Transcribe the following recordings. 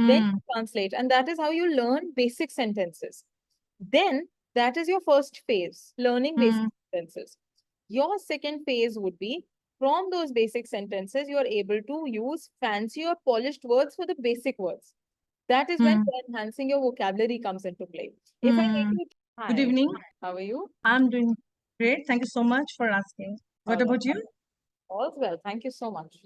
Then Hmm. you translate, and that is how you learn basic sentences. Then that is your first phase, learning basic Hmm. sentences. Your second phase would be from those basic sentences, you are able to use fancy or polished words for the basic words. That is when Hmm. enhancing your vocabulary comes into play. If I Hmm. need to, Good hi, evening. how are you? I'm doing great. Thank you so much for asking. What All right. about you? All's well. Thank you so much.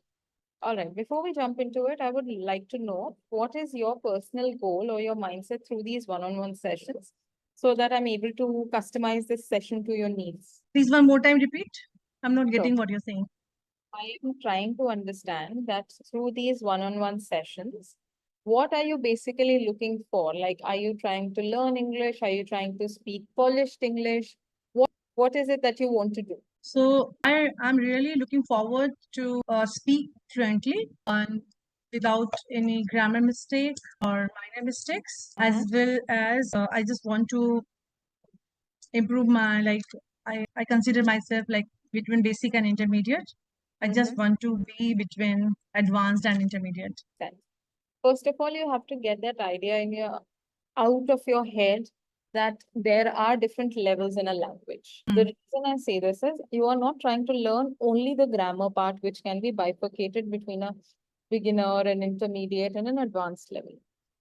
All right. Before we jump into it, I would like to know what is your personal goal or your mindset through these one-on-one sessions so that I'm able to customize this session to your needs. Please one more time repeat. I'm not So getting what you're saying. I am trying to understand that through these one-on-one sessions, what are you basically looking for? Like, are you trying to learn English? Are you trying to speak polished English? What is it that you want to do? So I'm really looking forward to speak fluently and without any grammar mistake or minor mistakes, as well as I just want to improve my I consider myself like between basic and intermediate. I just want to be between advanced and intermediate. Sense. First of all, you have to get that idea in your out of your head that there are different levels in a language. The Mm. reason I say this is you are not trying to learn only the grammar part, which can be bifurcated between a beginner, an intermediate, and an advanced level.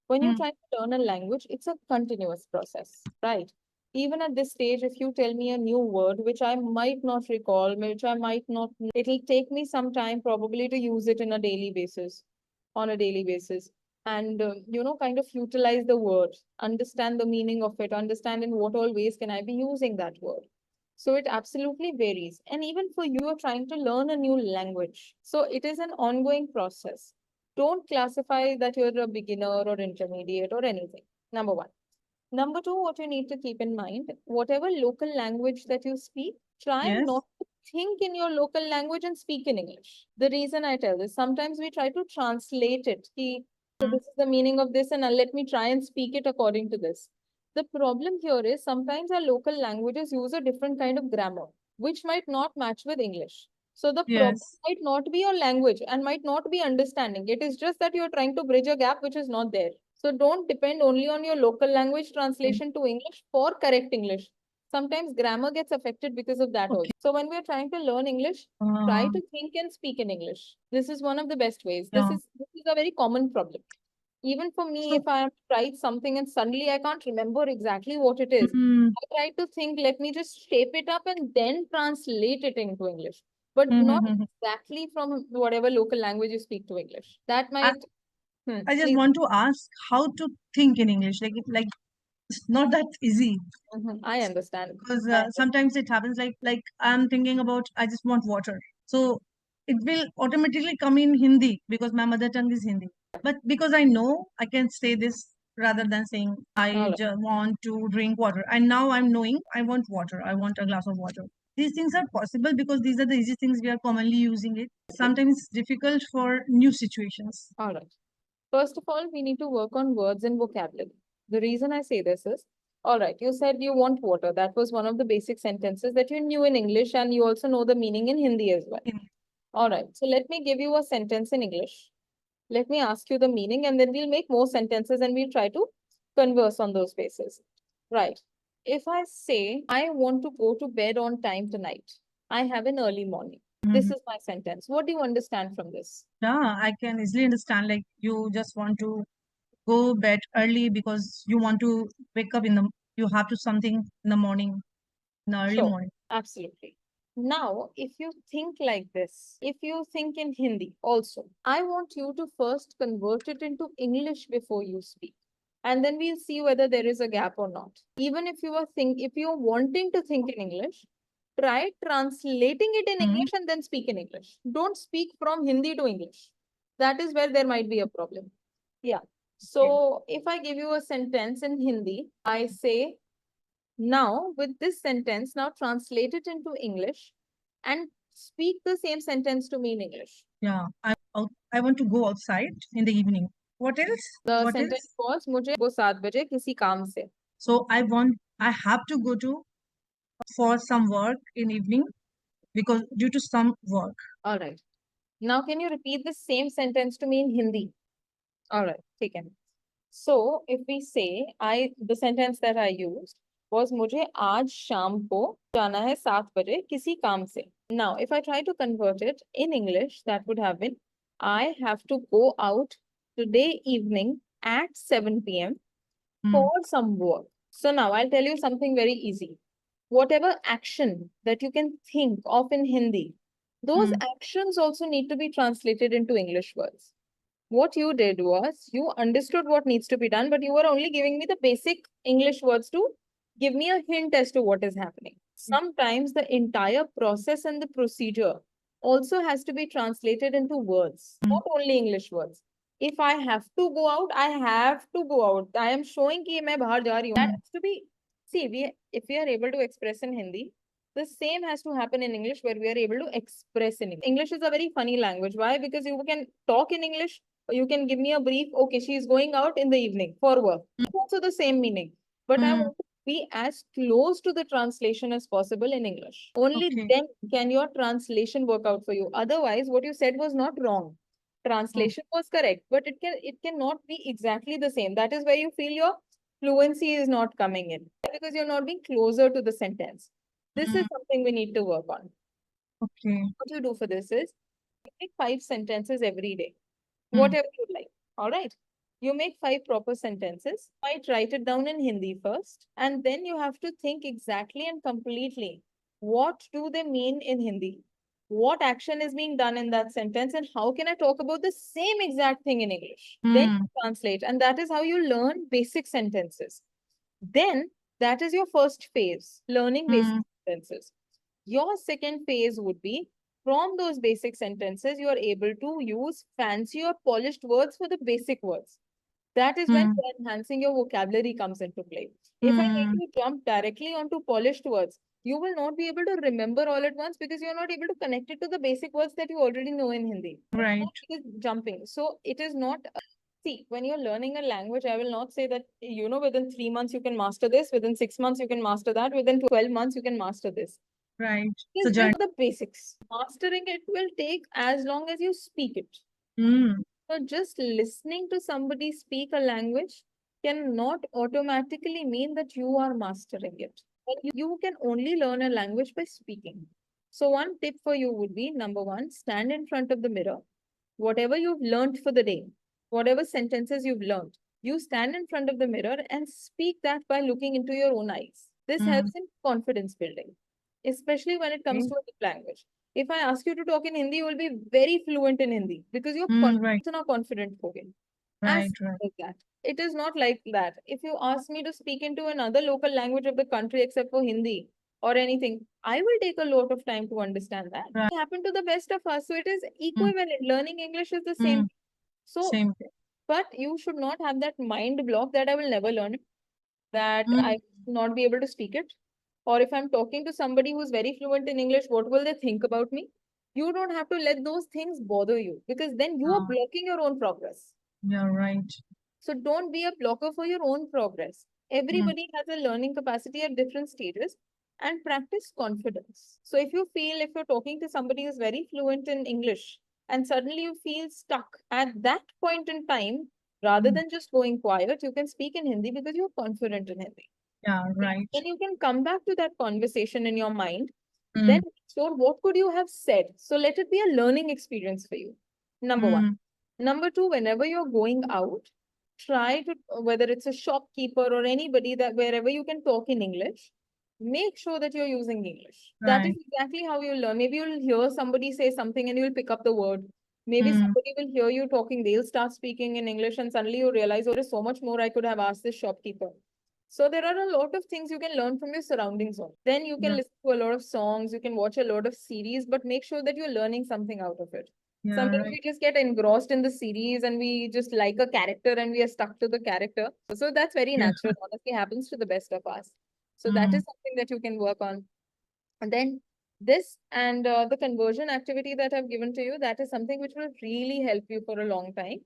When you're Mm. trying to learn a language, it's a continuous process, right? Even at this stage, if you tell me a new word, which I might not recall, which I might not, it'll take me some time probably to use it in a daily basis, on a daily basis and kind of utilize the word, understand the meaning of it, understand in what all ways can I be using that word. So it absolutely varies. And even for you are trying to learn a new language, so it is an ongoing process. Don't classify that you're a beginner or intermediate or anything. Number one. Number two, what you need to keep in mind, whatever local language that you speak, try Yes. not to think in your local language and speak in English. The reason I tell this, sometimes we try to translate it. So Mm. this is the meaning of this, and let me try and speak it according to this. The problem here is sometimes our local languages use a different kind of grammar, which might not match with English. So the problem Yes. might not be your language and might not be understanding. It is just that you're trying to bridge a gap which is not there. So don't depend only on your local language Okay. translation to English for correct English. Sometimes grammar gets affected because of that also. Okay. So when we're trying to learn English, try to think and speak in English. This is one of the best ways. Yeah. This is a very common problem. Even for me, So, if I have tried something and suddenly I can't remember exactly what it is, mm, I try to think, let me just shape it up and then translate it into English, but mm, not mm, mm. exactly from whatever local language you speak to English. That I, might, I just please. want to ask how to think in English. Like it's not that easy I understand. because I understand. sometimes it happens like I'm thinking about I just want water. So it will automatically come in Hindi because my mother tongue is Hindi. But because I know I can say this rather than saying All I right. just want to drink water. And now I'm knowing I want water. I want a glass of water. These things are possible because these are the easy things we are commonly using it. Sometimes it's difficult for new situations. All right. First of all, we need to work on words and vocabulary. The reason I say this is, all right, you said you want water. That was one of the basic sentences that you knew in English, and you also know the meaning in Hindi as well. All right. So let me give you a sentence in English. Let me ask you the meaning, and then we'll make more sentences and we'll try to converse on those bases. Right. If I say, I want to go to bed on time tonight, I have an early morning. This Mhm. is my sentence. What do you understand from this? Yeah, I can easily understand. Like you just want to go bed early because you want to wake up in the you have to something in the morning, in the early Sure, morning. absolutely. Now, if you think like this, if you think in Hindi also, I want you to first convert it into English before you speak. And then we'll see whether there is a gap or not. Even if you're wanting to think in English, try translating it in Mhm. English and then speak in English. Don't speak from Hindi to English. That is where there might be a problem. Yeah. Okay. So if I give you a sentence in Hindi, I say, now, with this sentence, now translate it into English and speak the same sentence to me in English. Yeah, I want to go outside in the evening. What else? The What sentence else? was, मुझे वो 7 बजे किसी काम से. So I have to go to for some work in evening because due to some work. All right. Now, can you repeat the same sentence to me in Hindi? All right. ठीक है. So if we say, the sentence that I used was मुझे आज शाम को जाना है 7 बजे किसी काम से. Now, if I try to convert it in English, that would have been, I have to go out today evening at 7 p.m. Mm, for some work. So now I'll tell you something very easy. Whatever action that you can think of in Hindi, those mm, actions also need to be translated into English words. What you did was you understood what needs to be done, but you were only giving me the basic English words to give me a hint as to what is happening. Sometimes the entire process and the procedure also has to be translated into words, mm, not only English words. If I have to go out, I have to go out. I am showing कि मैं बाहर जा रही हूँ. That mm, has to be, see, if we are able to express in Hindi, the same has to happen in English where we are able to express in English. English is a very funny language. Why? Because you can talk in English, you can give me a brief, okay, she is going out in the evening for work. It's also the same meaning. But I mm. want to be as close to the translation as possible in English. Only Okay. then can your translation work out for you. Otherwise, what you said was not wrong. Oh, Translation was correct, but it cannot be exactly the same. That is where you feel your fluency is not coming in because you're not being closer to the sentence. This is mm, something we need to work on. okay. What you do for this is make 5 sentences every day, Mm, whatever you like. All right. You make 5 proper sentences. Might write it down in Hindi first, and then you have to think exactly and completely what do they mean in Hindi? What action is being done in that sentence, and how can I talk about the same exact thing in English? Then mm, you translate, and that is how you learn basic sentences. Then that is your first phase, learning basic mm, sentences. Your second phase would be from those basic sentences, you are able to use fancy or polished words for the basic words. That is when mm, enhancing your vocabulary comes into play. If I mm. make you jump directly onto polished words, you will not be able to remember all at once because you're not able to connect it to the basic words that you already know in Hindi. Right, It is jumping. So it is not. See, when you're learning a language, I will not say that, within 3 months you can master this, within 6 months you can master that, within 12 months you can master this. right. So, It's just the basics. Mastering it will take as long as you speak it. mm, So just listening to somebody speak a language cannot automatically mean that you are mastering it. You can only learn a language by speaking. So one tip for you would be, number one, stand in front of the mirror. Whatever you've learned for the day, whatever sentences you've learned, you stand in front of the mirror and speak that by looking into your own eyes. This mm, helps in confidence building, especially when it comes okay. to a new language. If I ask you to talk in Hindi, you will be very fluent in Hindi because you're Right, confident. As right, right. simple as that. It is not like that. If you ask me to speak into another local language of the country except for Hindi or anything, I will take a lot of time to understand that. Right. It happened to the best of us. So it is Mm, equivalent. Learning English is the same. mm. So, Same thing. but you should not have that mind block that I will never learn it, that Mm, I will not be able to speak it. Or if I'm talking to somebody who's very fluent in English, what will they think about me? You don't have to let those things bother you because then you are uh, blocking your own progress. you're right. So don't be a blocker for your own progress. Mm, Everybody has a learning capacity at different stages and practice confidence. So if you're talking to somebody who's very fluent in English and suddenly you feel stuck at that point in time, rather mm. than just going quiet, you can speak in Hindi because you're confident in Hindi. Yeah, right. Then you can come back to that conversation in your mind. Then Mm, explore what could you have said. So let it be a learning experience for you. Number one. mm, Number two, whenever you're going out, try to, whether it's a shopkeeper or anybody that wherever you can talk in English, make sure that you're using English. That is right. exactly how you learn. Maybe you'll hear somebody say something and you'll pick up the word. Maybe Mm, somebody will hear you talking, they'll start speaking in English, and suddenly you realize, oh, there's so much more I could have asked this shopkeeper. So there are a lot of things you can learn from your surroundings. Then you can yeah, listen to a lot of songs, you can watch a lot of series, but make sure that you're learning something out of it. yeah, Sometimes right. we just get engrossed in the series and we just like a character and we are stuck to the character. So that's very Yeah. natural. Honestly, happens to the best of us. So that Mm, is something that you can work on. And then this and the conversion activity that I've given to you, that is something which will really help you for a long time.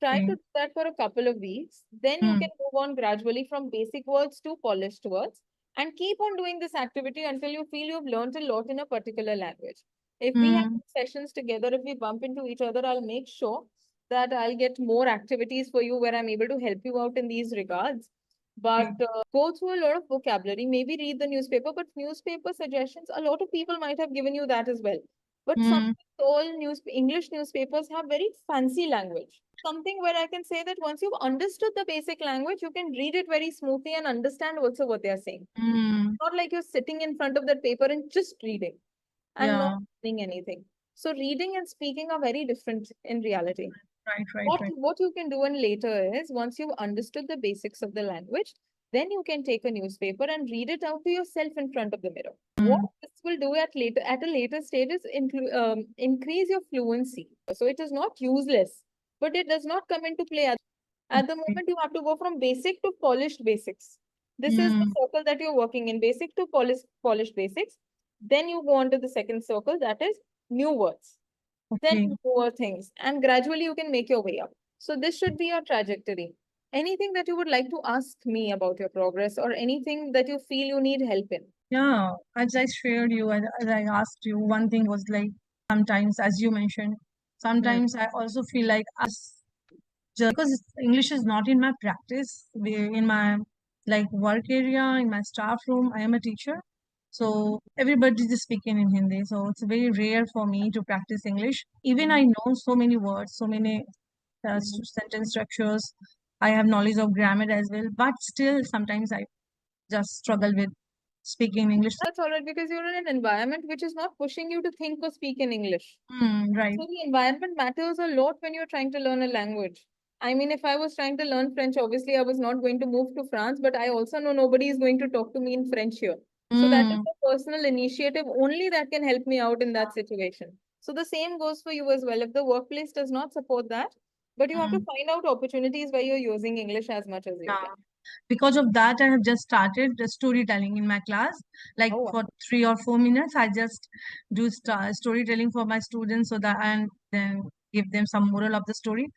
Try okay. to do that for a couple of weeks. Then you Mm, can move on gradually from basic words to polished words and keep on doing this activity until you feel you've learned a lot in a particular language. If we have mm, sessions together, if we bump into each other, I'll make sure that I'll get more activities for you where I'm able to help you out in these regards. But go through a lot of vocabulary, maybe read the newspaper, but newspaper suggestions, a lot of people might have given you that as well. But Mm, sometimes all English newspapers have very fancy language. Something where I can say that once you've understood the basic language, you can read it very smoothly and understand also what they're saying. mm, Not like you're sitting in front of that paper and just reading and not yeah, doing anything. So reading and speaking are very different in reality. right, right, What right. what you can do in later is once you've understood the basics of the language, then you can take a newspaper and read it out to yourself in front of the mirror. What Mm, this will do at a later stage is increase your fluency. So it is not useless, but it does not come into play at the okay. moment. You have to go from basic to polished basics. This is the Mm, circle that you're working in, basic to polished basics. Then you go on to the second circle, that is new words, then okay. newer things, and gradually you can make your way up. So this should be your trajectory. Anything that you would like to ask me about your progress or anything that you feel you need help in? Yeah, as I shared you, as I asked you, one thing was like sometimes, as you mentioned, Hmm. sometimes I also feel like us just because English is not in my practice, in my like work area, in my staff room, I am a teacher. So everybody is speaking in Hindi. So it's very rare for me to practice English. Even I know so many words, so many sentence structures. I have knowledge of grammar as well, but still sometimes I just struggle with speaking English. That's all right because you're in an environment which is not pushing you to think or speak in English. Right. So the environment matters a lot when you're trying to learn a language. I mean, if I was trying to learn French, obviously I was not going to move to France, but I also know nobody is going to talk to me in French here. So that is Mm, a personal initiative only that can help me out in that situation. So the same goes for you as well. If the workplace does not support that, but you have to mm, find out opportunities where you're using English as much as you yeah. can. Because of that, I have just started the storytelling in my class. Like Oh, for 3 or 4 minutes, I just do storytelling for my students so that and then give them some moral of the story.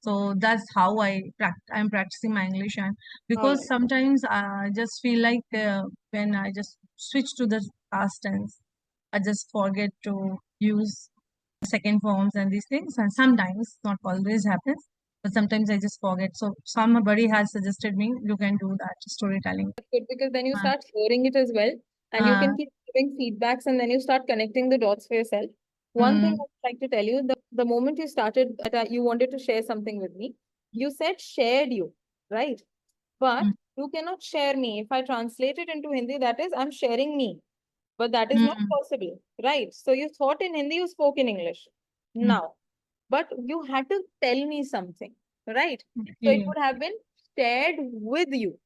So that's how I'm practicing my English. And all because right. sometimes I just feel like when I just switch to the past tense, I just forget to use second forms and these things. And sometimes, not always happens, but sometimes I just forget. So somebody has suggested me you can do that storytelling. Good because then you Uh, start hearing it as well and you uh, can keep giving feedbacks and then you start connecting the dots for yourself. One thing mm, I would like to tell you, the moment you started that you wanted to share something with me, you said shared you, right? But mm, you cannot share me. If I translate it into Hindi, that is, I'm sharing me. But that is not mm, possible, right? So you thought in Hindi, you spoke in English. mm. Now, but you had to tell me something, right? So it Okay. would have been shared with you.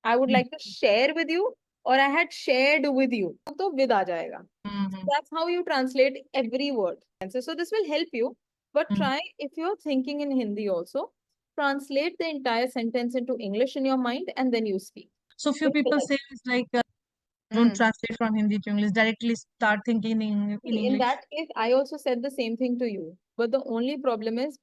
I would Mm, like to share with you, or I had shared with you. So with aa jayega. So mm, that's how you translate every word. And so this will help you. But mm. try, if you're thinking in Hindi also, translate the entire sentence into English in your mind and then you speak. So few This will people help. say it's like don't Mm. translate from Hindi to English, directly start thinking in In English. that case, I also said the same thing to you. But the only problem is,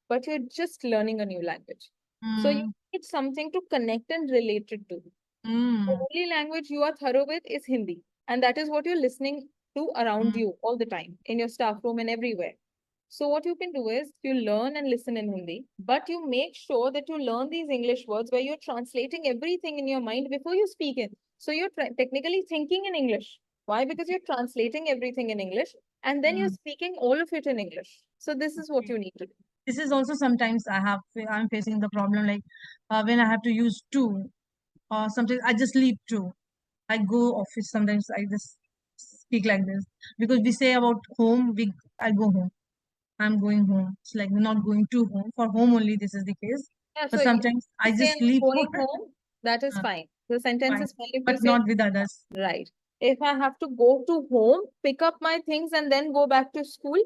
but you're just learning a new language. So you Mm, need something to connect and relate it to. The mm, only language you are thorough with is Hindi. And that is what you're listening to around mm, you all the time, in your staff room and everywhere. So what you can do is you learn and listen in Hindi, but you make sure that you learn these English words where you're translating everything in your mind before you speak it. So you're technically thinking in English. Why? Because you're translating everything in English and then you're mm. speaking all of it in English. So this is what Okay. you need to do. This is also sometimes I'm facing the problem like when I have to use two, or sometimes I just leave two. I go office sometimes I just speak like this because we say about home, I go home. I'm going home. It's like not going to home. For home only this is the case. Yeah, But so if sometimes you I say just I'm leave going home. home, that is uh, fine. The sentence fine. is fine if you But say not with others. right. If I have to go to home, pick up my things, and then go back to school,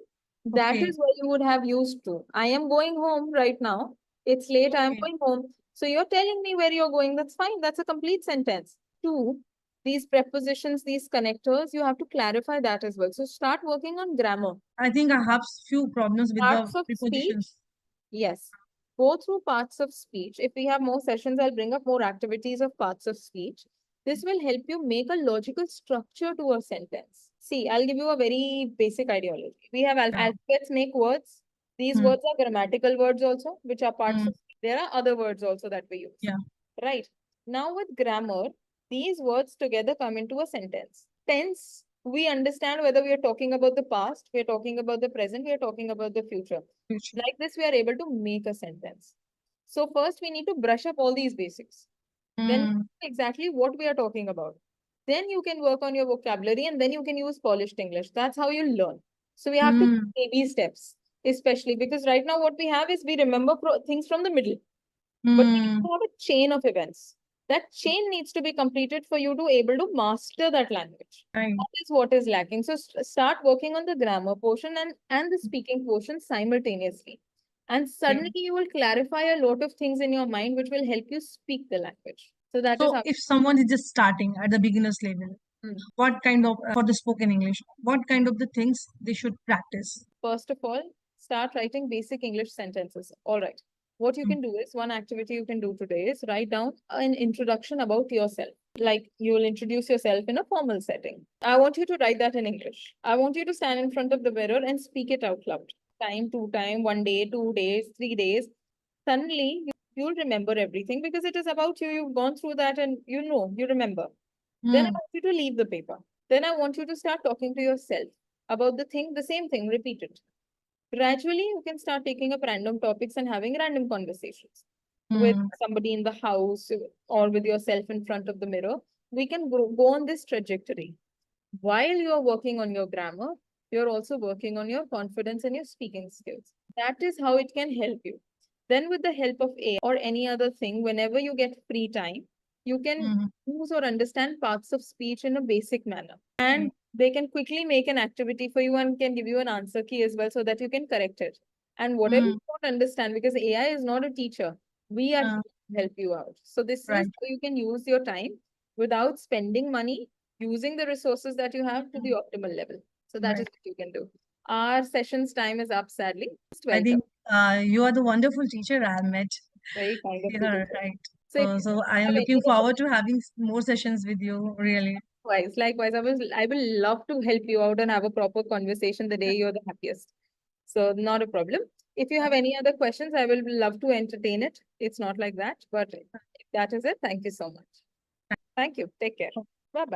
that Okay. is what you would have used to. I am going home right now. It's late. I am Okay. going home. So you're telling me where you're going. That's fine. That's a complete sentence. Two, these prepositions, these connectors, you have to clarify that as well. So start working on grammar. I think I have few problems with the Parts of speech, prepositions. yes. Go through parts of speech. If we have more sessions, I'll bring up more activities of parts of speech. This will help you make a logical structure to a sentence. See, I'll give you a very basic ideology. We have Yeah. alphabets make words. These Hmm. words are grammatical words also, which are parts Hmm. of, there are other words also that we use. Yeah. Right. Now with grammar, these words together come into a sentence. Tense, we understand whether we are talking about the past, we are talking about the present, we are talking about the future. Future. Like this, we are able to make a sentence. So first we need to brush up all these basics. Then Hmm. exactly what we are talking about. Then you can work on your vocabulary and then you can use polished English. That's how you learn. So we have to Hmm. baby steps, especially because right now what we have is we remember things from the middle, but we need Hmm. to have a chain of events. That chain needs to be completed for you to able to master that language. Right. That is what is lacking. So start working on the grammar portion and the speaking portion simultaneously. And Okay. suddenly you will clarify a lot of things in your mind which will help you speak the language. So that is So how. if someone is just starting at the beginner's level, Hmm. what kind of for the spoken English, what kind of the things they should practice? First of all, start writing basic English sentences. All right. What you Hmm. can do is one activity you can do today is write down an introduction about yourself. Like you will introduce yourself in a formal setting. I want you to write that in English. I want you to stand in front of the mirror and speak it out loud. Time, two time, 1 day, 2 days, 3 days. Suddenly you'll remember everything because it is about you. You've gone through that and you remember. Then I Hmm. want you to leave the paper. Then I want you to start talking to yourself about the same thing, repeat it. Gradually, you can start taking up random topics and having random conversations with Hmm. somebody in the house or with yourself in front of the mirror. We can go on this trajectory. While you're working on your grammar, you're also working on your confidence and your speaking skills. That is how it can help you. Then, with the help of AI or any other thing, whenever you get free time, you can Hmm. use or understand parts of speech in a basic manner. Okay. And they can quickly make an activity for you and can give you an answer key as well so that you can correct it. And whatever Hmm. you don't understand, because AI is not a teacher, we are here Uh, to help you out. So, this is right. how you can use your time without spending money, using the resources that you have to the optimal level. So that is Right. what you can do. Our session's time is up, sadly. Just I welcome. think you are the wonderful teacher I have met. Very kind of you Yeah, to say. right. So if you So I am have looking any forward to having more sessions with you, really. likewise, I will love to help you out and have a proper conversation the day you're the happiest. So not a problem. If you have any other questions, I will love to entertain it. It's not like that, but if that is it. Thank you so much. Thank you. Take care. Bye bye.